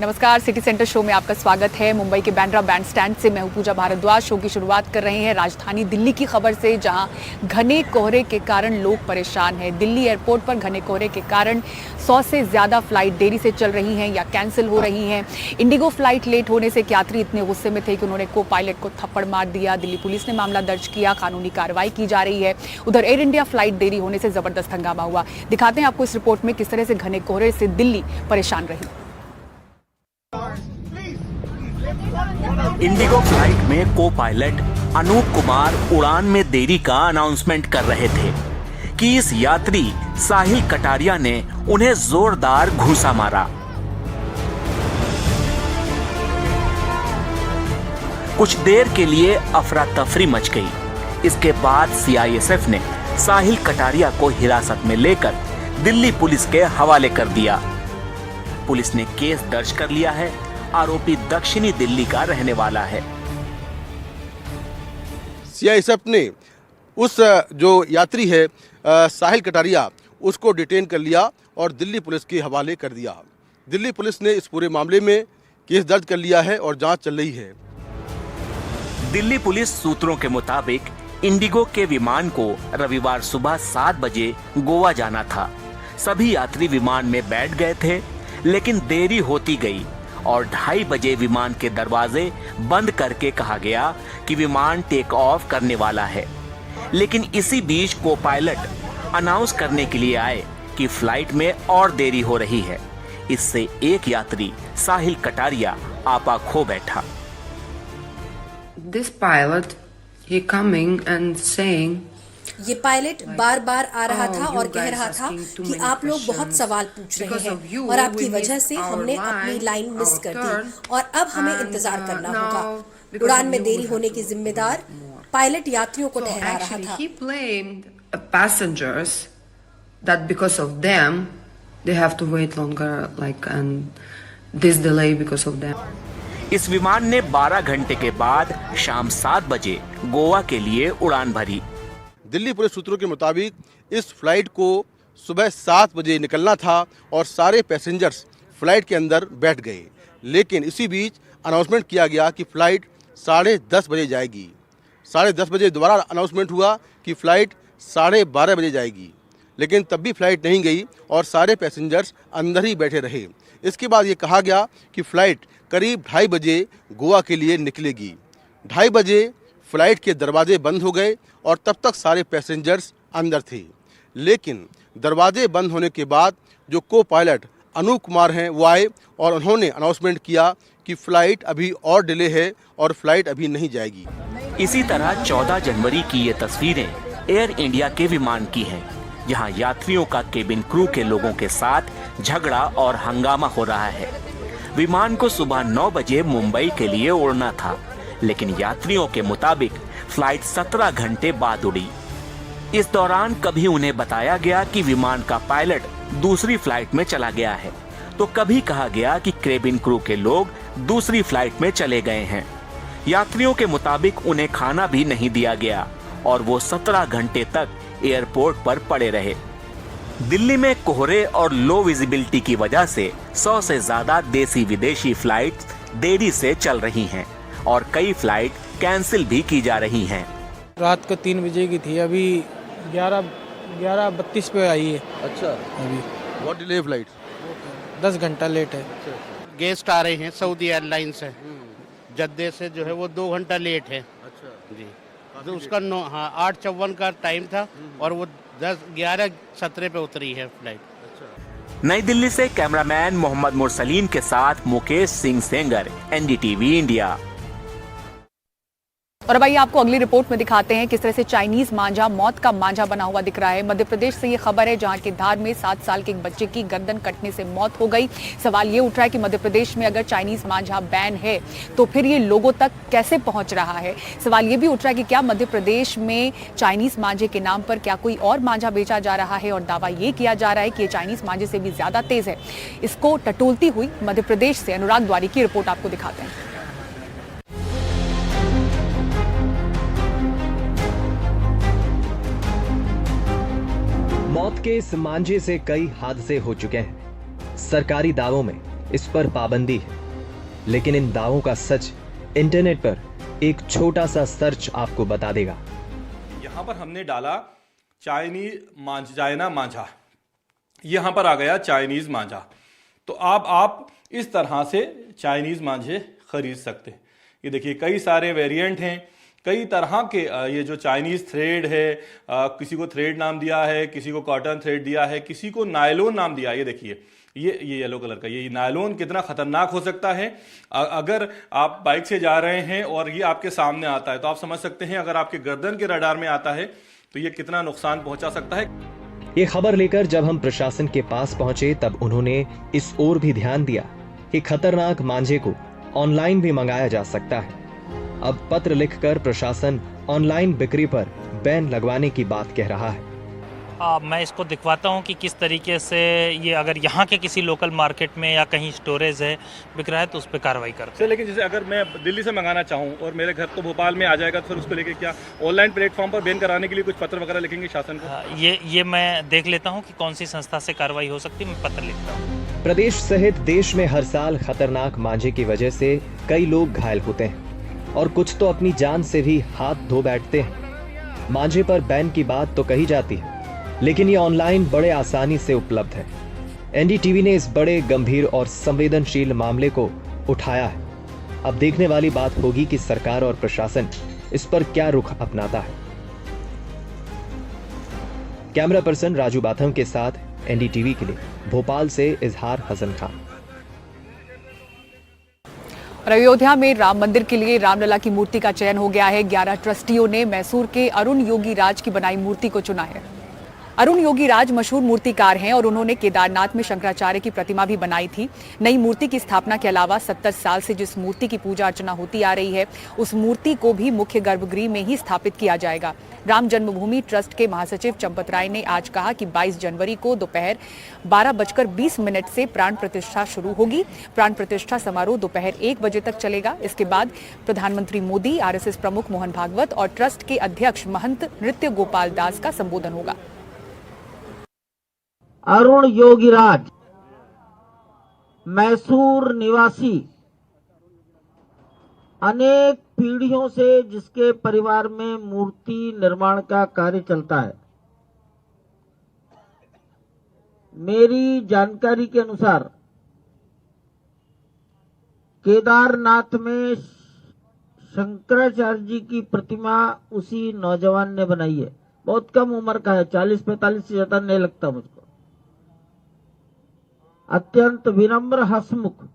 नमस्कार, city centre show में आपका स्वागत है। मुंबई के बांद्रा बैंडस्टैंड से मैं हूं पूजा भारद्वाज। शो की शुरुआत कर रहे हैं राजधानी दिल्ली की खबर से, जहां घने कोहरे के कारण लोग परेशान हैं। दिल्ली एयरपोर्ट पर घने कोहरे के कारण 100 से ज़्यादा फ्लाइट देरी से चल रही हैं या कैंसिल हो रही हैं। इंडिगो फ्लाइट लेट होने से एक यात्री इतने गुस्से में थे कि उन्होंने को पायलट को थप्पड़ मार दिया। दिल्ली पुलिस ने मामला दर्ज किया, कानूनी कार्रवाई की जा रही है। उधर एयर इंडिया फ्लाइट देरी होने से जबरदस्त हंगामा हुआ। दिखाते हैं आपको इस रिपोर्ट में किस तरह से घने कोहरे से दिल्ली परेशान रही। इंडिगो फ्लाइट में को पायलट अनूप कुमार उड़ान में देरी का अनाउंसमेंट कर रहे थे कि इस यात्री साहिल कटारिया ने उन्हें जोरदार घूंसा मारा। कुछ देर के लिए अफरा तफरी मच गई। इसके बाद सीआईएसएफ ने साहिल कटारिया को हिरासत में लेकर दिल्ली पुलिस के हवाले कर दिया। पुलिस ने केस दर्ज कर लिया है। आरोपी दक्षिणी दिल्ली का रहने वाला है। सीआईएसएफ ने उस जो यात्री है साहिल कटारिया, उसको डिटेन कर लिया और दिल्ली पुलिस के हवाले कर दिया। दिल्ली पुलिस ने इस पूरे मामले में केस दर्ज कर लिया है और जांच चल रही है। दिल्ली पुलिस सूत्रों के मुताबिक इंडिगो के विमान को रविवार सुबह 7 बजे गोवा जाना था। सभी यात्री विमान में बैठ गए थे, लेकिन देरी होती गई और 2:30 बजे विमान के दरवाजे बंद करके कहा गया कि विमान टेक ऑफ करने वाला है। लेकिन इसी बीच को पायलट अनाउंस करने के लिए आए कि फ्लाइट में और देरी हो रही है। इससे एक यात्री साहिल कटारिया आपा खो बैठा। This pilot, he coming and saying, ये पायलट बार बार आ रहा था और कह रहा था कि आप लोग बहुत सवाल पूछ रहे हैं और आपकी वजह से हमने अपनी लाइन मिस कर दी और अब हमें इंतजार करना होगा। उड़ान में देरी होने की जिम्मेदार पायलट यात्रियों को ठहरा रहा था। He blamed passengers that because of them they have to wait longer, like, and this delay because of them. इस विमान ने 12 घंटे के बाद शाम 7 बजे गोवा के लिए उड़ान भरी। दिल्ली पुलिस सूत्रों के मुताबिक इस फ्लाइट को सुबह 7 बजे निकलना था और सारे पैसेंजर्स फ्लाइट के अंदर बैठ गए। लेकिन इसी बीच अनाउंसमेंट किया गया कि फ़्लाइट 10:30 बजे जाएगी। 10:30 बजे दोबारा अनाउंसमेंट हुआ कि फ़्लाइट 12:30 बजे जाएगी, लेकिन तब भी फ़्लाइट नहीं गई और सारे पैसेंजर्स अंदर ही बैठे रहे। इसके बाद ये कहा गया कि फ़्लाइट करीब 2:30 बजे गोवा के लिए निकलेगी। 2:30 बजे फ़्लाइट के दरवाजे बंद हो गए और तब तक सारे पैसेंजर्स अंदर थे। लेकिन दरवाजे बंद होने के बाद जो को पायलट अनूप कुमार हैं वो आए और उन्होंने अनाउंसमेंट किया कि फ़्लाइट अभी और डिले है और फ्लाइट अभी नहीं जाएगी। इसी तरह 14 जनवरी की ये तस्वीरें एयर इंडिया के विमान की हैं, जहां यात्रियों का केबिन क्रू के लोगों के साथ झगड़ा और हंगामा हो रहा है। विमान को सुबह 9 बजे मुंबई के लिए उड़ना था, लेकिन यात्रियों के मुताबिक फ्लाइट 17 घंटे बाद उड़ी। इस दौरान कभी उन्हें बताया गया कि विमान का पायलट दूसरी फ्लाइट में चला गया है, तो कभी कहा गया कि केबिन क्रू के लोग दूसरी फ्लाइट में चले गए हैं। यात्रियों के मुताबिक उन्हें खाना भी नहीं दिया गया और वो 17 घंटे तक एयरपोर्ट पर पड़े रहे। दिल्ली में कोहरे और लो विजिबिलिटी की वजह से 100 से ज्यादा देसी विदेशी फ्लाइट देरी से चल रही हैं और कई फ्लाइट कैंसिल भी की जा रही हैं। रात को 3 बजे की थी, अभी 11:32 पे आई है। अच्छा, अभी बहुत डिले फ्लाइट, 10 घंटा लेट है। गेस्ट आ रहे हैं, सऊदी एयरलाइन से जद्दे से जो है वो 2 घंटा लेट है। अच्छा जी, तो उसका 8:54 का टाइम था और वो 11:17 पे उतरी है फ्लाइट। नई दिल्ली से कैमरामैन मोहम्मद मुरसलीन के साथ मुकेश सिंह सेंगर, एनडीटीवी इंडिया। और अब आइए आपको अगली रिपोर्ट में दिखाते हैं किस तरह से चाइनीज मांझा मौत का मांझा बना हुआ दिख रहा है। मध्य प्रदेश से ये खबर है, जहां के धार में 7 साल के एक बच्चे की गर्दन कटने से मौत हो गई। सवाल ये उठ रहा है कि मध्य प्रदेश में अगर चाइनीज मांझा बैन है तो फिर ये लोगों तक कैसे पहुंच रहा है। सवाल ये भी उठ रहा है कि क्या मध्य प्रदेश में चाइनीज मांझे के नाम पर क्या कोई और मांझा बेचा जा रहा है, और दावा ये किया जा रहा है कि ये चाइनीज मांझे से भी ज्यादा तेज है। इसको टटोलती हुई मध्य प्रदेश से अनुराग द्वारी की रिपोर्ट आपको दिखाते हैं। मौत के इस मांझे से कई हादसे हो चुके हैं। सरकारी दावों में इस पर पाबंदी है। लेकिन इन दावों का सच इंटरनेट पर एक छोटा सा सर्च आपको बता देगा। यहाँ पर हमने डाला चाइना मांझा, यहाँ पर आ गया चाइनीज मांझा। तो आप इस तरह से चाइनीज मांझे खरीद सकते हैं। ये देखिए कई सारे वेरिएंट हैं, कई तरह के। ये जो चाइनीज थ्रेड है, किसी को थ्रेड नाम दिया है, किसी को कॉटन थ्रेड दिया है, किसी को नायलॉन नाम दिया है। ये देखिए ये येलो कलर का, ये नायलॉन कितना खतरनाक हो सकता है। अगर आप बाइक से जा रहे हैं और ये आपके सामने आता है तो आप समझ सकते हैं अगर आपके गर्दन के रडार में आता है तो ये कितना नुकसान पहुंचा सकता है। ये खबर लेकर जब हम प्रशासन के पास पहुंचे तब उन्होंने इस ओर भी ध्यान दिया कि खतरनाक मांझे को ऑनलाइन भी मंगाया जा सकता है। अब पत्र लिखकर प्रशासन ऑनलाइन बिक्री पर बैन लगवाने की बात कह रहा है। मैं इसको दिखवाता हूँ कि किस तरीके से ये अगर यहाँ के किसी लोकल मार्केट में या कहीं स्टोरेज है बिक रहा है तो उस पर कार्रवाई करते हैं। लेकिन जैसे अगर मैं दिल्ली से मंगाना चाहूँ और मेरे घर तो भोपाल में आ जाएगा तो फिर उसको लेके क्या ऑनलाइन प्लेटफॉर्म पर बैन कराने के लिए कुछ पत्र वगैरह लिखेंगे शासन को? ये मैं देख लेता हूँ कि कौन सी संस्था से कार्रवाई हो सकती है, मैं पत्र लिखता हूँ। प्रदेश सहित देश में हर साल खतरनाक मांझे की वजह से कई लोग घायल होते हैं और कुछ तो अपनी जान से भी हाथ धो बैठते हैं। मांझे पर बैन की बात तो कही जाती है, लेकिन ये ऑनलाइन बड़े आसानी से उपलब्ध है। एनडीटीवी ने इस बड़े गंभीर और संवेदनशील मामले को उठाया है। अब देखने वाली बात होगी कि सरकार और प्रशासन इस पर क्या रुख अपनाता है। कैमरा पर्सन राजू बाथम के साथ एनडीटीवी के लिए भोपाल से इजहार हसन खान। और अयोध्या में राम मंदिर के लिए रामलला की मूर्ति का चयन हो गया है। 11 ट्रस्टियों ने मैसूर के अरुण योगी राज की बनाई मूर्ति को चुना है। अरुण योगी राज मशहूर मूर्तिकार हैं और उन्होंने केदारनाथ में शंकराचार्य की प्रतिमा भी बनाई थी। नई मूर्ति की स्थापना के अलावा 70 साल से जिस मूर्ति की पूजा अर्चना होती आ रही है उस मूर्ति को भी मुख्य गर्भगृह में ही स्थापित किया जाएगा। राम जन्मभूमि ट्रस्ट के महासचिव चंपत राय ने आज कहा कि 22 जनवरी को दोपहर 12:20 से प्राण प्रतिष्ठा शुरू होगी। प्राण प्रतिष्ठा समारोह दोपहर 1 बजे तक चलेगा। इसके बाद प्रधानमंत्री मोदी, आरएसएस प्रमुख मोहन भागवत और ट्रस्ट के अध्यक्ष महंत नृत्य गोपाल दास का संबोधन होगा। अरुण योगीराज मैसूर निवासी, अनेक पीढ़ियों से जिसके परिवार में मूर्ति निर्माण का कार्य चलता है। मेरी जानकारी के अनुसार केदारनाथ में शंकराचार्य जी की प्रतिमा उसी नौजवान ने बनाई है। बहुत कम उम्र का है, 40-45 से ज्यादा नहीं लगता मुझको। अत्यंत विनम्र, हंसमुख।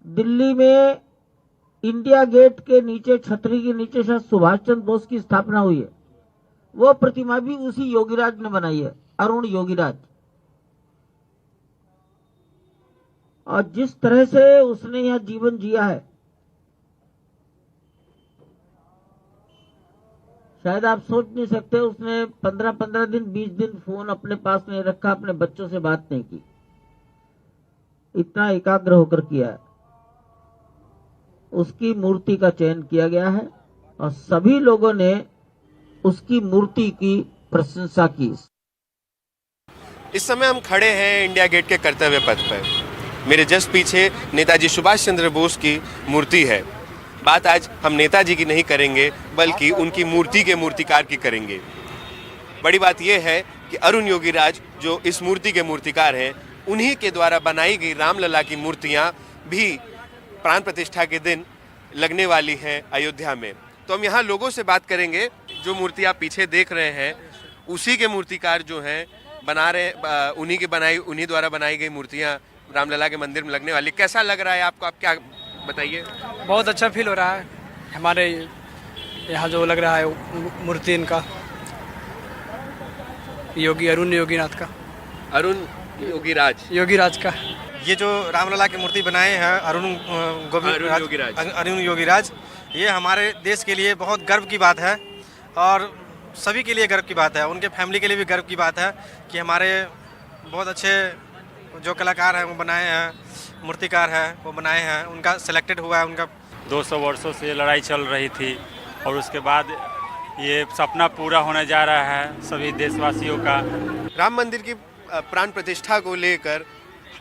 दिल्ली में इंडिया गेट के नीचे, छतरी के नीचे शायद सुभाष चंद्र बोस की स्थापना हुई है। वो प्रतिमा भी उसी योगीराज ने बनाई है, अरुण योगीराज। और जिस तरह से उसने यह जीवन जिया है, शायद आप सोच नहीं सकते। उसने 15-15 दिन, 20 दिन फोन अपने पास नहीं रखा, अपने बच्चों से बात नहीं की। इतना एकाग्र होकर किया है। उसकी मूर्ति का चयन किया गया है और सभी लोगों ने उसकी मूर्ति की प्रशंसा की। इस समय हम खड़े हैं इंडिया गेट के कर्तव्य पथ पर। मेरे जस्ट पीछे नेताजी सुभाष चंद्र बोस की मूर्ति है। बात आज हम नेताजी की नहीं करेंगे बल्कि उनकी मूर्ति के मूर्तिकार की करेंगे। बड़ी बात यह है कि अरुण योगीराज जो इस मूर्ति के मूर्तिकार हैं, उन्हीं के द्वारा बनाई गई रामलला की मूर्तियां भी प्राण प्रतिष्ठा के दिन लगने वाली हैं अयोध्या में। तो हम यहाँ लोगों से बात करेंगे। जो मूर्ति आप पीछे देख रहे हैं उसी के मूर्तिकार जो हैं बना रहे, उन्हीं द्वारा बनाई गई मूर्तियाँ रामलला के मंदिर में लगने वाली। कैसा लग रहा है आपको? आप क्या बताइए। बहुत अच्छा फील हो रहा है। हमारे यहाँ जो लग रहा है मूर्ति इनका अरुण योगीनाथ का, अरुण योगीराज का, ये जो रामलला की मूर्ति बनाए हैं अरुण योगीराज, ये हमारे देश के लिए बहुत गर्व की बात है और सभी के लिए गर्व की बात है। उनके फैमिली के लिए भी गर्व की बात है कि हमारे बहुत अच्छे जो कलाकार हैं वो बनाए हैं, मूर्तिकार है वो बनाए हैं, उनका सिलेक्टेड हुआ है। उनका 200 वर्षों से लड़ाई चल रही थी और उसके बाद ये सपना पूरा होने जा रहा है सभी देशवासियों का। राम मंदिर की प्राण प्रतिष्ठा को लेकर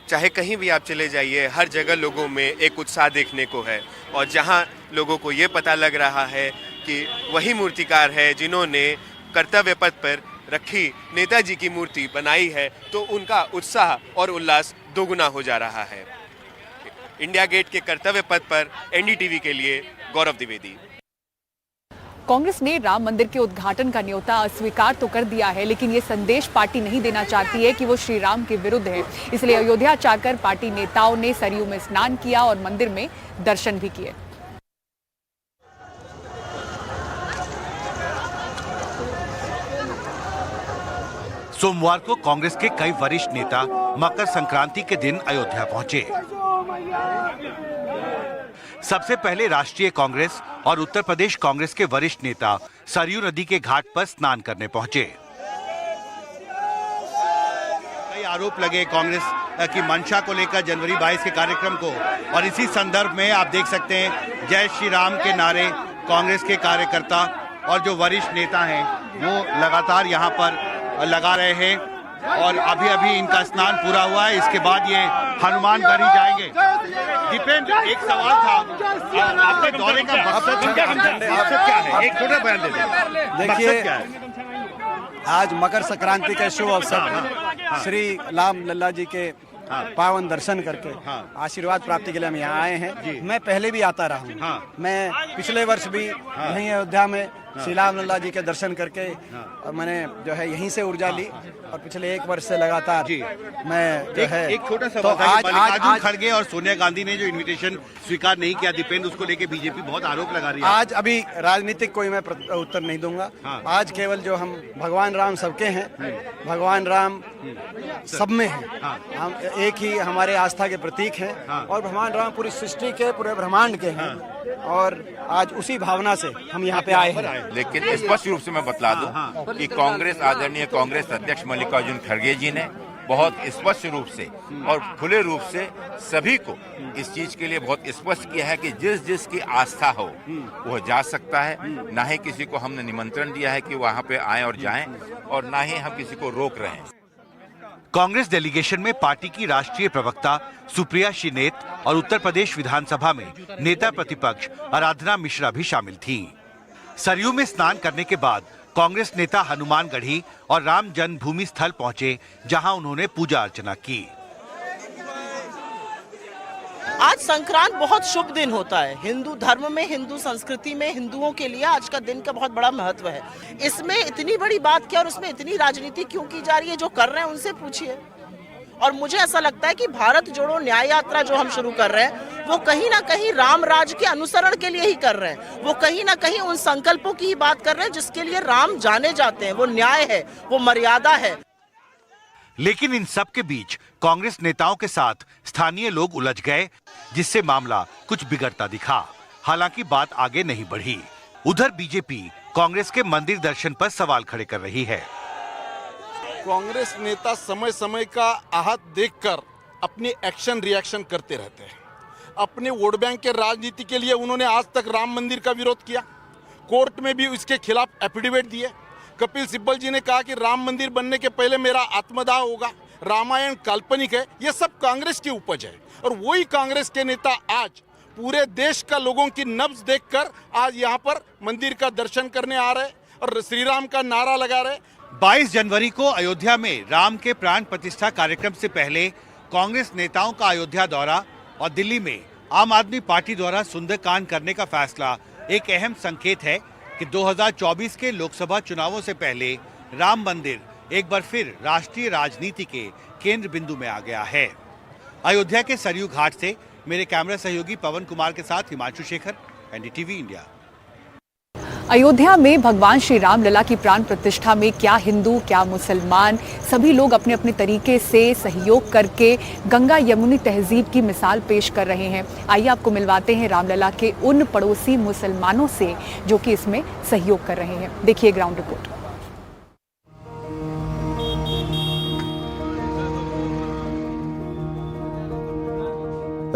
चाहे कहीं भी आप चले जाइए, हर जगह लोगों में एक उत्साह देखने को है। और जहां लोगों को ये पता लग रहा है कि वही मूर्तिकार है जिन्होंने कर्तव्य पथ पर रखी नेताजी की मूर्ति बनाई है, तो उनका उत्साह और उल्लास दोगुना हो जा रहा है। इंडिया गेट के कर्तव्य पथ पर एनडीटीवी के लिए गौरव द्विवेदी। कांग्रेस ने राम मंदिर के उद्घाटन का न्योता अस्वीकार तो कर दिया है, लेकिन ये संदेश पार्टी नहीं देना चाहती है कि वो श्री राम के विरुद्ध है। इसलिए अयोध्या जाकर पार्टी नेताओं ने सरयू में स्नान किया और मंदिर में दर्शन भी किए। सोमवार को कांग्रेस के कई वरिष्ठ नेता मकर संक्रांति के दिन अयोध्या पहुंचे। सबसे पहले राष्ट्रीय कांग्रेस और उत्तर प्रदेश कांग्रेस के वरिष्ठ नेता सरयू नदी के घाट पर स्नान करने पहुंचे। कई आरोप लगे कांग्रेस की मंशा को लेकर जनवरी 22 के कार्यक्रम को, और इसी संदर्भ में आप देख सकते हैं जय श्री राम के नारे कांग्रेस के कार्यकर्ता और जो वरिष्ठ नेता हैं वो लगातार यहाँ पर लगा रहे हैं। और अभी अभी इनका स्नान पूरा हुआ है, इसके बाद ये हनुमानगढ़ी जाएंगे। दीपेंद्र, एक सवाल था, आपके दौरे का मकसद क्या है? एक छोटा बयान दे दें। देखिए, आज मकर संक्रांति के शुभ अवसर श्री राम लल्ला जी के पावन दर्शन करके आशीर्वाद प्राप्ति के लिए हम यहाँ आए हैं। मैं पहले भी आता रहा हूँ। मैं पिछले वर्ष भी यहीं अयोध्या में श्री राम लल्ला जी के दर्शन करके मैंने जो है यहीं से ऊर्जा ली, और पिछले एक वर्ष से लगातार मैं जो है एक छोटा सा, तो आज खड़गे और सोनिया गांधी ने जो इनविटेशन स्वीकार नहीं किया दीपेंद्र, उसको लेके बीजेपी बहुत आरोप लगा रही है। आज अभी राजनीतिक कोई मैं उत्तर नहीं दूंगा। आज केवल जो हम भगवान राम सबके हैं, भगवान राम सब में हैं, हम एक ही हमारे आस्था के प्रतीक हैं, और भगवान राम पूरी सृष्टि के, पूरे ब्रह्मांड के हैं, और आज उसी भावना से हम यहाँ पे आए हैं। लेकिन स्पष्ट रूप से मैं बतला दूं कि कांग्रेस, आदरणीय कांग्रेस अध्यक्ष मल्लिकार्जुन खड़गे जी ने बहुत स्पष्ट रूप से और खुले रूप से सभी को इस चीज के लिए बहुत स्पष्ट किया है कि जिस जिस की आस्था हो वह जा सकता है। ना ही किसी को हमने निमंत्रण दिया है कि वहां पे आए और जाएं, और ना ही हम किसी को रोक रहे हैं। कांग्रेस डेलीगेशन में पार्टी की राष्ट्रीय प्रवक्ता सुप्रिया श्रीनेत और उत्तर प्रदेश विधानसभा में नेता प्रतिपक्ष आराधना मिश्रा भी शामिल थीं। सरयू में स्नान करने के बाद कांग्रेस नेता हनुमानगढ़ी और राम जन्मभूमि स्थल पहुंचे, जहां उन्होंने पूजा अर्चना की। आज संक्रांत बहुत शुभ दिन होता है हिंदू धर्म में, हिंदू संस्कृति में। हिंदुओं के लिए आज का दिन का बहुत बड़ा महत्व है। इसमें इतनी बड़ी बात क्या और उसमें इतनी राजनीति क्यों की जा रही है? जो कर रहे हैं उनसे पूछिए। और मुझे ऐसा लगता है कि भारत जोड़ो न्याय यात्रा जो हम शुरू कर रहे हैं, वो कहीं ना कहीं राम राज के अनुसरण के लिए ही कर रहे हैं। वो कहीं ना कहीं उन संकल्पों की ही बात कर रहे हैं जिसके लिए राम जाने जाते हैं। वो न्याय है, वो मर्यादा है। लेकिन इन सब के बीच कांग्रेस नेताओं के साथ स्थानीय लोग उलझ गए, जिससे मामला कुछ बिगड़ता दिखा। हालांकि बात आगे नहीं बढ़ी। उधर बीजेपी कांग्रेस के मंदिर दर्शन पर सवाल खड़े कर रही है। कांग्रेस नेता समय समय का आहत देखकर अपनी एक्शन रिएक्शन करते रहते हैं। अपने वोट बैंक के राजनीति के लिए उन्होंने आज तक राम मंदिर का विरोध किया, कोर्ट में भी इसके खिलाफ एफिडेविट दिए। कपिल सिब्बल जी ने कहा कि राम मंदिर बनने के पहले मेरा आत्मदाह होगा, रामायण काल्पनिक है। ये सब कांग्रेस की उपज है, और वही कांग्रेस के नेता आज पूरे देश का लोगों की नब्ज देखकर आज यहाँ पर मंदिर का दर्शन करने आ रहे और श्री राम का नारा लगा रहे। 22 जनवरी को अयोध्या में राम के प्राण प्रतिष्ठा कार्यक्रम से पहले कांग्रेस नेताओं का अयोध्या दौरा और दिल्ली में आम आदमी पार्टी द्वारा सुंदरकांड करने का फैसला एक अहम संकेत है कि 2024 के लोकसभा चुनावों से पहले राम मंदिर एक बार फिर राष्ट्रीय राजनीति के केंद्र बिंदु में आ गया है। अयोध्या के सरयू घाट से मेरे कैमरा सहयोगी पवन कुमार के साथ हिमांशु शेखर, एनडीटीवी इंडिया। अयोध्या में भगवान श्री राम लला की प्राण प्रतिष्ठा में क्या हिंदू, क्या मुसलमान, सभी लोग अपने अपने तरीके से सहयोग करके गंगा यमुनी तहजीब की मिसाल पेश कर रहे हैं। आइए आपको मिलवाते हैं रामलला के उन पड़ोसी मुसलमानों से जो कि इसमें सहयोग कर रहे हैं। देखिए ग्राउंड रिपोर्ट।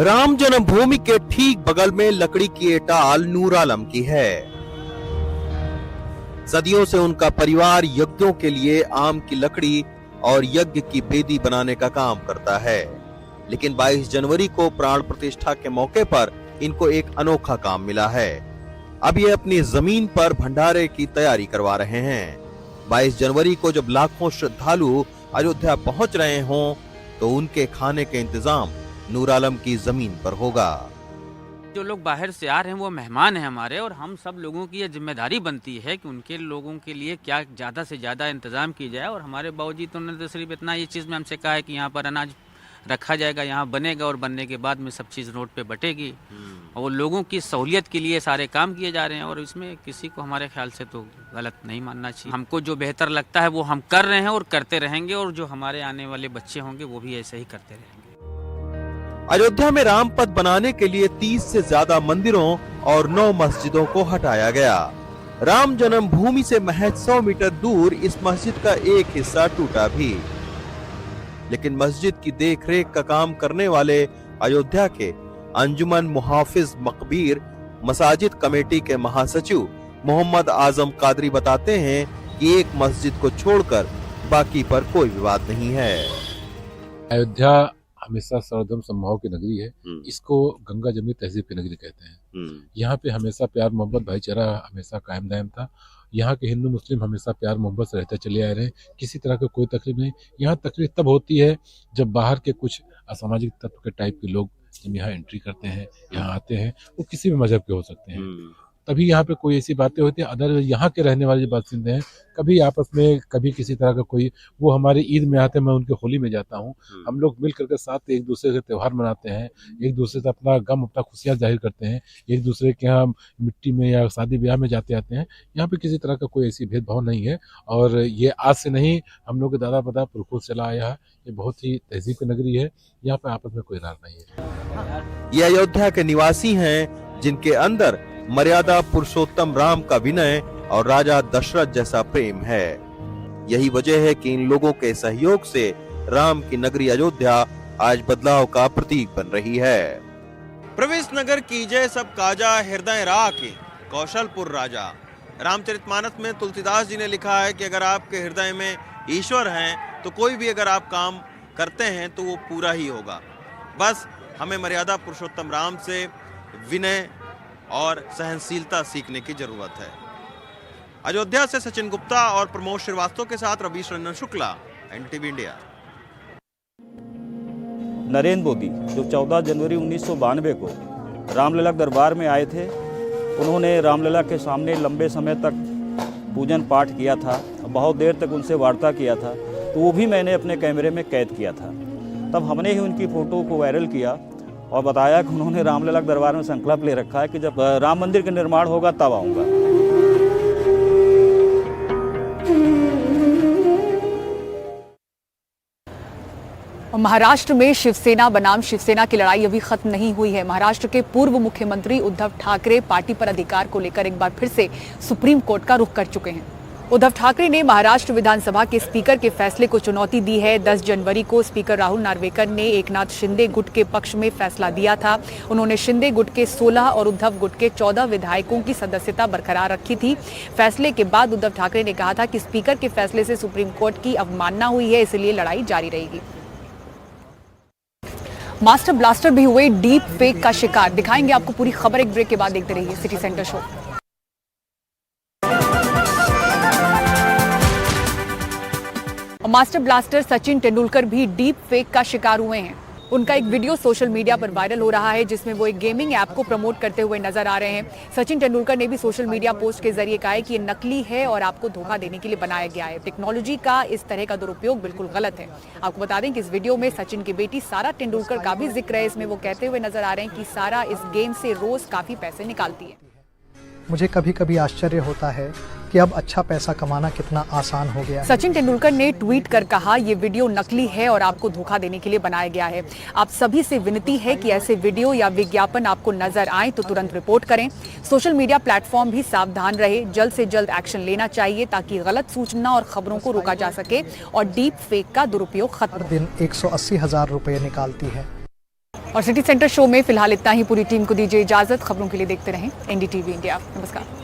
राम जन्मभूमि के ठीक बगल में लकड़ी की एटाल नूर आलम की है। सदियों से उनका परिवार यज्ञों के लिए आम की लकड़ी और यज्ञ की बेदी बनाने का काम करता है। लेकिन 22 जनवरी को प्राण प्रतिष्ठा के मौके पर इनको एक अनोखा काम मिला है। अब ये अपनी जमीन पर भंडारे की तैयारी करवा रहे हैं। 22 जनवरी को जब लाखों श्रद्धालु अयोध्या पहुंच रहे हों तो उनके खाने के इंतजाम नूर आलम की जमीन पर होगा। जो लोग बाहर से आ रहे हैं वो मेहमान हैं हमारे, और हम सब लोगों की ये जिम्मेदारी बनती है कि उनके लोगों के लिए क्या ज़्यादा से ज़्यादा इंतज़ाम की जाए। और हमारे बाबूजी तो उन्होंने तो सिर्फ इतना ये चीज़ में हमसे कहा है कि यहाँ पर अनाज रखा जाएगा, यहाँ बनेगा और बनने के बाद में सब चीज़ रोड पे बटेगी। और लोगों की सहूलियत के लिए सारे काम किए जा रहे हैं, और इसमें किसी को हमारे ख्याल से तो गलत नहीं मानना चाहिए। हमको जो बेहतर लगता है वो हम कर रहे हैं और करते रहेंगे, और जो हमारे आने वाले बच्चे होंगे वो भी ऐसे ही करते रहेंगे। अयोध्या में राम पथ बनाने के लिए 30 से ज्यादा मंदिरों और 9 मस्जिदों को हटाया गया। राम जन्मभूमि से महज 100 मीटर दूर इस मस्जिद का एक हिस्सा टूटा भी। लेकिन मस्जिद की देखरेख का काम करने वाले अयोध्या के अंजुमन मुहाफिज मकबीर मसाजिद कमेटी के महासचिव मोहम्मद आजम कादरी बताते हैं कि एक मस्जिद को छोड़कर बाकी पर कोई विवाद नहीं है। अयोध्या हमेशा सर्वधर्म समभाव की नगरी है। इसको गंगा जमुनी तहजीब की नगरी कहते हैं। यहाँ पे हमेशा प्यार मोहब्बत भाईचारा हमेशा कायम दायम था। यहाँ के हिंदू मुस्लिम हमेशा प्यार मोहब्बत से रहते चले आ रहे हैं। किसी तरह का कोई तकलीफ नहीं। यहाँ तकलीफ तब होती है जब बाहर के कुछ असामाजिक तत्व के टाइप के लोग जब यहाँ एंट्री करते हैं, यहाँ आते हैं, वो किसी भी मजहब के हो सकते हैं, तभी यहाँ पे कोई ऐसी बातें होती है। अदर यहाँ के रहने वाले जो बासिंदे हैं, कभी आपस में कभी किसी तरह का कोई, वो हमारे ईद में आते हैं, मैं उनके होली में जाता हूँ, हम लोग मिल करके साथ एक दूसरे से त्यौहार मनाते हैं, एक दूसरे से अपना गम अपना खुशियाँ जाहिर करते हैं, एक दूसरे के यहाँ मिट्टी में या शादी ब्याह में जाते आते हैं। यहाँ पे किसी तरह का कोई ऐसी भेदभाव नहीं है, और ये आज से नहीं, हम लोग के दादा पदा पुरखों से चला आया है। ये बहुत ही तहजीब की नगरी है, यहाँ पे आपस में कोई रार नहीं है। ये अयोध्या के निवासी हैं जिनके अंदर मर्यादा पुरुषोत्तम राम का विनय और राजा दशरथ जैसा प्रेम है। यही वजह है कि इन लोगों के सहयोग से राम की नगरी अयोध्या आज बदलाव का प्रतीक बन रही है। प्रवेश नगर कीजय सब काजा हृदय राखे कौशलपुर राजा। रामचरितमानस में तुलसीदास जी ने लिखा है कि अगर आपके हृदय में ईश्वर हैं तो कोई भी अगर आप काम करते हैं तो वो पूरा ही होगा। बस हमें मर्यादा पुरुषोत्तम राम से विनय और सहनशीलता सीखने की जरूरत है। अयोध्या से सचिन गुप्ता और प्रमोद श्रीवास्तव के साथ रवीश रंजन शुक्ला, एनडीटीवी इंडिया। नरेंद्र मोदी जो 14 जनवरी 1992 को रामलला दरबार में आए थे, उन्होंने रामलला के सामने लंबे समय तक पूजन पाठ किया था, बहुत देर तक उनसे वार्ता किया था, तो वो भी मैंने अपने कैमरे में कैद किया था। तब हमने ही उनकी फ़ोटो को वायरल किया और बताया कि उन्होंने रामलला दरबार में संकल्प ले रखा है कि जब राम मंदिर का निर्माण होगा तब आऊँगा। महाराष्ट्र में शिवसेना बनाम शिवसेना की लड़ाई अभी खत्म नहीं हुई है। महाराष्ट्र के पूर्व मुख्यमंत्री उद्धव ठाकरे पार्टी पर अधिकार को लेकर एक बार फिर से सुप्रीम कोर्ट का रुख कर चुके हैं। उद्धव ठाकरे ने महाराष्ट्र विधानसभा के स्पीकर के फैसले को चुनौती दी है। 10 जनवरी को स्पीकर राहुल नार्वेकर ने एकनाथ शिंदे गुट के पक्ष में फैसला दिया था। उन्होंने शिंदे गुट के 16 और उद्धव गुट के 14 विधायकों की सदस्यता बरकरार रखी थी। फैसले के बाद उद्धव ठाकरे ने कहा था कि स्पीकर के फैसले से सुप्रीम कोर्ट की अवमानना हुई है, इसलिए लड़ाई जारी रहेगी। मास्टर ब्लास्टर भी हुए डीप फेक का शिकार। दिखाएंगे आपको पूरी खबर एक ब्रेक के बाद। देखते रहिए city centre show. Master blaster Sachin Tendulkar भी डीप फेक का शिकार हुए हैं। उनका एक वीडियो सोशल मीडिया पर वायरल हो रहा है जिसमें वो एक गेमिंग ऐप को प्रमोट करते हुए नजर आ रहे हैं। सचिन तेंदुलकर ने भी सोशल मीडिया पोस्ट के जरिए कहा है कि ये नकली है और आपको धोखा देने के लिए बनाया गया है। टेक्नोलॉजी का इस तरह का दुरुपयोग बिल्कुल गलत है। आपको बता दें कि इस वीडियो में सचिन की बेटी सारा तेंदुलकर का भी जिक्र है। इसमें वो कहते हुए नजर आ रहे हैं कि सारा इस गेम से रोज काफी पैसे निकालती है। मुझे कभी कभी आश्चर्य होता है कि अब अच्छा पैसा कमाना कितना आसान हो गया है। सचिन तेंदुलकर ने ट्वीट कर कहा, ये वीडियो नकली है और आपको धोखा देने के लिए बनाया गया है। आप सभी से विनती है कि ऐसे वीडियो या विज्ञापन आपको नजर आए तो तुरंत रिपोर्ट करें। सोशल मीडिया प्लेटफॉर्म भी सावधान रहे, जल्द से जल्द एक्शन लेना चाहिए ताकि गलत सूचना और खबरों को रोका जा सके और डीप फेक का दुरुपयोग खत्म। दिन 180,000 रुपए निकालती है। और सिटी सेंटर शो में फिलहाल इतना ही। पूरी टीम को दीजिए इजाजत। खबरों के लिए देखते रहें एनडीटीवी इंडिया। नमस्कार।